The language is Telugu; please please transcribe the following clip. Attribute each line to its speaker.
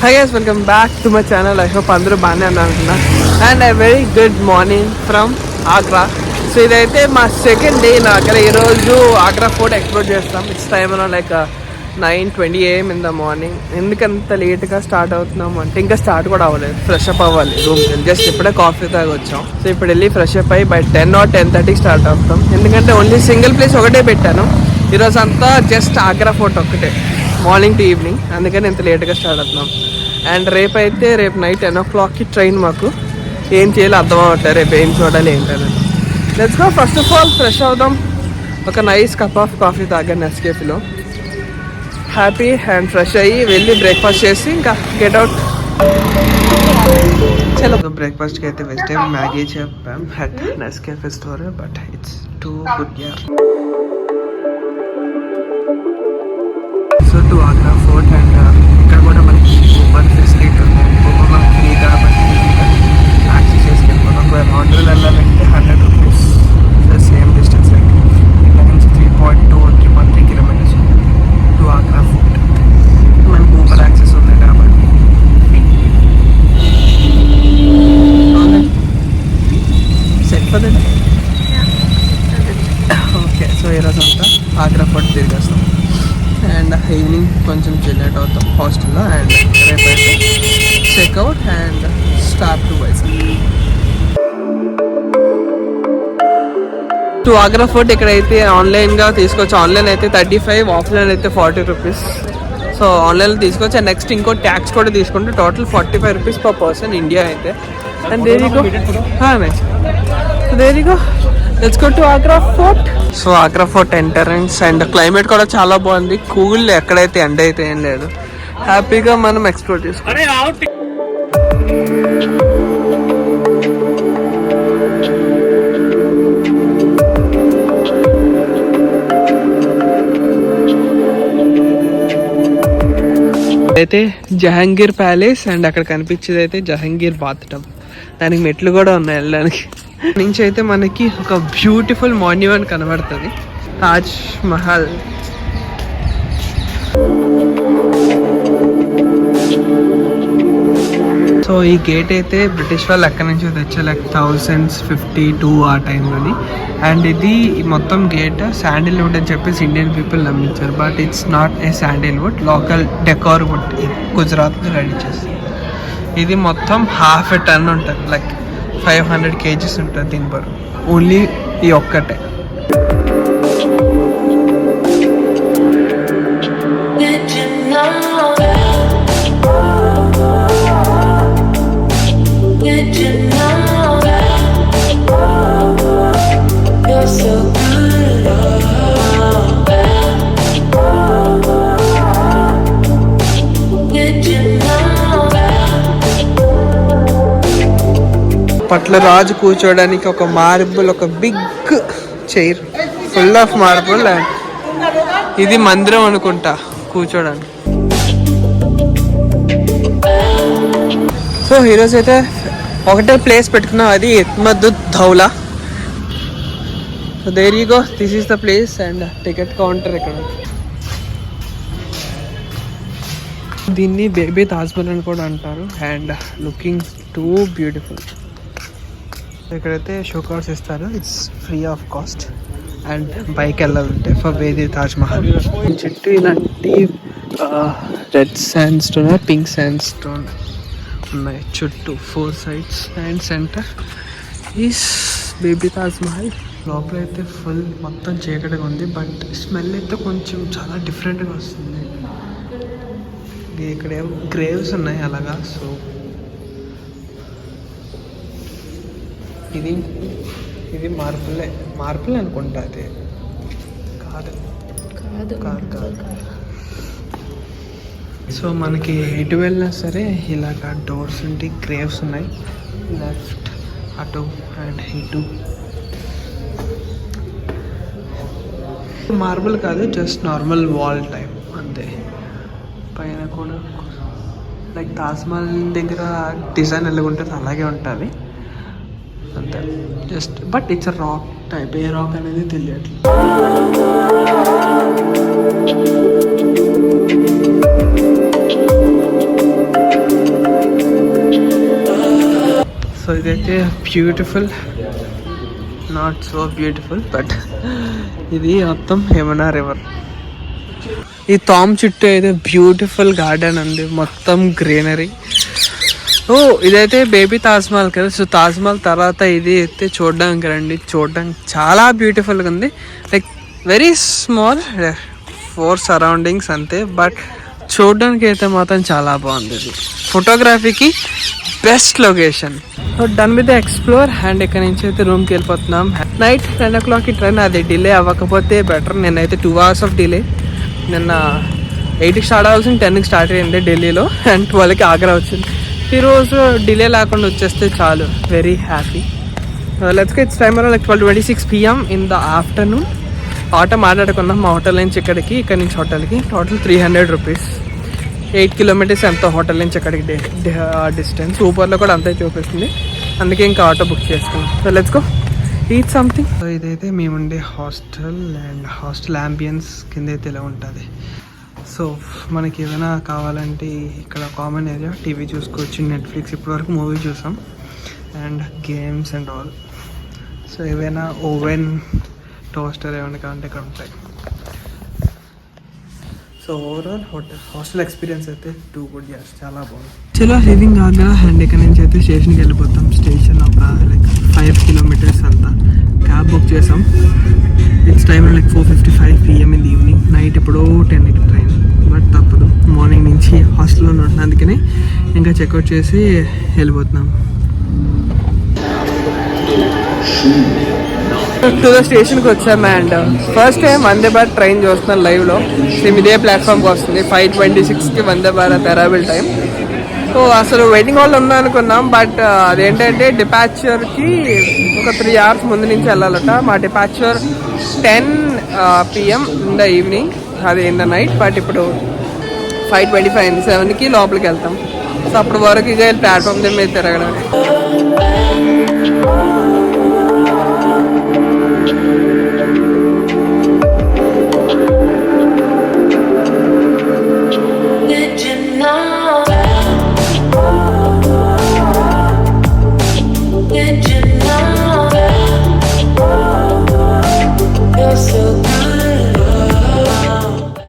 Speaker 1: Hi guys, welcome back to my channel. I hope అందరూ బాగానే ఉన్నారు and a very good morning from Agra. So ఇదైతే మా సెకండ్ డే ఇన్ ఆగ్రా. ఈరోజు ఆగ్రా ఫోర్ట్ ఎక్స్ప్లోర్ చేస్తాం. It's time like 9:20 AM in the morning. ఎందుకంత లేట్గా స్టార్ట్ అవుతున్నాం అంటే ఇంకా స్టార్ట్ కూడా అవ్వలేదు. ఫ్రెష్ అప్ అవ్వాలి రూమ్కి. జస్ట్ ఇప్పుడే కాఫీ తాగి వచ్చాం. సో ఇప్పుడు వెళ్ళి ఫ్రెష్ అప్ అయ్యి బై 10 or 10:30 స్టార్ట్ అవుతాం. ఎందుకంటే ఓన్లీ సింగిల్ ప్లేస్ ఒకటే పెట్టాను ఈరోజు అంతా, జస్ట్ ఆగ్రా ఫోర్ట్ ఒక్కటే మార్నింగ్ టు ఈవినింగ్. అందుకని ఇంత లేట్గా స్టార్ట్ అవుతున్నాం. అండ్ రేపు నైట్ 10 o'clockకి ట్రైన్. మాకు ఏం చేయాలో అర్థం అవ్వట్లేదు, రేపు ఏం చూడాలి ఏంటని. Let's go. First of all fresh అవుదాం. ఒక నైస్ కప్ ఆఫ్ కాఫీ తాగాను నెస్కేఫ్లో. హ్యాపీ అండ్ ఫ్రెష్ అయ్యి వెళ్ళి బ్రేక్ఫాస్ట్ చేసి ఇంకా గెట్ అవుట్. చలో బ్రేక్ఫాస్ట్కి అయితే వెజిటేబుల్ మ్యాగీ చెప్పాం at Nescafe store, but it's too good. So to Agra Fort and ఇక్కడ కూడా మనకి ఊబర్ ఫెసిలిటీ ఉంది. ఊబర్ మనకి ఫ్రీ కాబట్టి ట్యాక్సీ చేసుకెళ్ళిపోతాం. ఒకవేళ ఆర్డర్లు వెళ్ళాలంటే 100 rupees. సేమ్ డిస్టెన్స్ లైక్ ఇక్కడ నుంచి 3.2 or 3.3 kilometers to Agra Fort. మనకి ఊబర్ యాక్సెస్ ఉంది కాబట్టి సరిపోదండి. ఓకే, సో ఈరోజు అంతా ఆగ్రా ఫోర్ట్ తిరిగేస్తాం అండ్ ఈవినింగ్ కొంచెం చిల్లెట్ అవుతాం హాస్టల్లో. అండ్ రేపైతే checkout and start to Vizag. To Agra Fort ఇక్కడైతే ఆన్లైన్గా తీసుకోవచ్చు. ఆన్లైన్ అయితే 35, ఆఫ్లైన్ అయితే 40 rupees. సో ఆన్లైన్లో తీసుకోవచ్చు. అండ్ నెక్స్ట్ ఇంకో ట్యాక్స్ కూడా తీసుకుంటే total 45 rupees per person India అయితే. అండ్ దేనికో దేనికో let's go to Agra fort. So Agra fort entrance and climate కూడా చాలా బాగుంది. కూల్, ఎక్కడైతే ఎండ అయితే ఏం లేదు. హ్యాపీగా మనం ఎక్స్ప్లోర్ చేసుకోవాలి. అయితే జహాంగీర్ ప్యాలెస్ అండ్ అక్కడ కనిపించేది అయితే జహాంగీర్ బాత్ టబ్. దానికి మెట్లు కూడా ఉన్నాయి వెళ్ళడానికి. నుంచి అయితే మనకి ఒక బ్యూటిఫుల్ మాన్యుమెంట్ కనబడుతుంది, తాజ్ మహల్. సో ఈ గేట్ అయితే బ్రిటిష్ వాళ్ళు ఎక్కడి నుంచి తెచ్చారు, లైక్ 1052 ఆ టైంలోని. అండ్ ఇది మొత్తం గేట్ శాండిల్వుడ్ అని చెప్పేసి ఇండియన్ పీపుల్ నమ్మించారు. But it's not a sandalwood, local decor wood. గుజరాత్లో రెడీ చేస్తారు. ఇది మొత్తం 1/2 ton ఉంటుంది, లైక్ 500 kgs ఉంటుంది దీని బరువు. ఓన్లీ ఈ ఒక్కటే. పట్ల రాజు కూర్చోడానికి ఒక మార్బుల్, ఒక big chair full of marble. And ఇది మందిరం అనుకుంటా కూర్చోడానికి. సో ఈరోజు అయితే ఒకటే ప్లేస్ పెట్టుకున్నాం, అది Itmad ud Daula. So there you go, this is the place. And ticket counter ఇక్కడ. దీన్ని బేబీ తాజ్మహల్ అని కూడా అంటారు. And looking too beautiful. ఇక్కడైతే షో కార్స్ ఇస్తారు, it's free of cost. And bike వెళ్ళాలంటే ఫర్ వేది తాజ్మహల్. చుట్టూ ఇలాంటి red sandstone, pink sandstone ఉన్నాయి చుట్టూ 4 sides. And centre is baby Taj Mahal. లోపల అయితే ఫుల్ మొత్తం చీకటిగా ఉంది, బట్ స్మెల్ అయితే కొంచెం చాలా డిఫరెంట్గా వస్తుంది. ఇక్కడ గ్రేవ్స్ ఉన్నాయి అలాగా. సో ఇది మార్పులే అనుకుంటా. అది కాదు. సో మనకి ఎటు వెళ్ళినా సరే ఇలాగ డోర్స్ ఉంటే గ్రేవ్స్ ఉన్నాయి, లెఫ్ట్ అటు అండ్ ఇటు. మార్బుల్ కాదు, జస్ట్ నార్మల్ వాల్ టైప్ అంతే. పైన కూడా లైక్ తాజ్మహల్ దగ్గర డిజైన్ ఎలాగుంటుంది అలాగే ఉంటుంది అంతే. Just but it's a rock type. A rock అనేది తెలియట్లేదు. ఇదైతే beautiful, not so beautiful, but ఇది మొత్తం యమునా రివర్. ఈ తామ్ చుట్టూ అయితే బ్యూటిఫుల్ గార్డెన్ ఉంది, మొత్తం గ్రీనరీ. ఓ ఇదైతే బేబీ తాజ్మహల్ కదా, సో తాజ్మహల్ తర్వాత ఇది అయితే చూడడానికి రండి. చూడడానికి చాలా బ్యూటిఫుల్గా ఉంది, లైక్ వెరీ స్మాల్ 4 సరౌండింగ్స్ అంతే, బట్ చూడడానికి అయితే మాత్రం చాలా బాగుంది. ఇది ఫోటోగ్రఫీకి best location. So done with the explore and ఇక్కడ నుంచి అయితే రూమ్కి వెళ్ళిపోతున్నాం. నైట్ 10 o'clock ట్రైన్, అది డిలే అవ్వకపోతే బెటర్. నేనైతే 2 hours ఆఫ్ డిలే. నిన్న 8కి స్టార్ట్ అవ్వాల్సింది 10కి స్టార్ట్ అయ్యింది ఢిల్లీలో, అండ్ 12కి ఆగ్రా వచ్చింది. ఈరోజు డిలే లేకుండా వచ్చేస్తే చాలు, very happy. Let's get time around like 12:26 PM in the afternoon. Auto మాట్లాడుకున్నాం మా హోటల్ నుంచి ఇక్కడికి, ఇక్కడ నుంచి హోటల్కి టోటల్ 300 రూపీస్. 8 kilometers ఎంతో హోటల్ నుంచి అక్కడికి డిస్టెన్స్. ఊపర్లో కూడా అంతే చూపిస్తుంది, అందుకే ఇంకా ఆటో బుక్ చేసుకున్నాం. So let's go eat something. So ఇదైతే మేముండే హాస్టల్, అండ్ హాస్టల్ అంబియన్స్ కింద అయితే ఇలా ఉంటుంది. సో మనకి ఏదైనా కావాలంటే ఇక్కడ కామన్ ఏరియా, టీవీ చూసుకోవచ్చు, నెట్ఫ్లిక్స్, ఇప్పటివరకు మూవీ చూసాం, and games and all. So ఏవైనా ఓవెన్, టోస్టర్ ఏమైనా కావాలంటే ఇక్కడ ఉంటాయి. సో ఓవరాల్ హాస్టల్ ఎక్స్పీరియన్స్ అయితే టూ గుడ్ ఇయర్స్, చాలా బాగుంది. చలో లివింగ్ ఆగ్రా, అండ్ ఇక్కడ నుంచి అయితే స్టేషన్కి వెళ్ళిపోతాం. స్టేషన్ ఒక లైక్ 5 kilometers అంతా. క్యాబ్ బుక్ చేసాం. It's time like 4:55 PM in the evening. Night ఎప్పుడో 10కి ట్రైన్, బట్ తప్పదు, మార్నింగ్ నుంచి హాస్టల్లో ఉంటున్నాను, అందుకని ఇంకా చెక్అవుట్ చేసి వెళ్ళిపోతున్నాం. టు ద స్టేషన్కి వచ్చాము, and first time Vande Bharat train చూస్తున్నాను లైవ్లో. సేమ్ ఇదే ప్లాట్ఫామ్కి వస్తుంది. 5:26కి Vande Bharat arrival time. So అసలు వెయిటింగ్ హాల్లో ఉందా అనుకున్నాం, బట్ అదేంటంటే డిపాచర్కి ఒక 3 hours ముందు నుంచి వెళ్ళాలట. మా departure 10 PM in the evening, అది ఇన్ ద నైట్. బట్ ఇప్పుడు 5:25 7కి లోపలికి వెళ్తాం. సో అప్పటి వరకు ఇక ప్లాట్ఫామ్ మీద తిరగడం.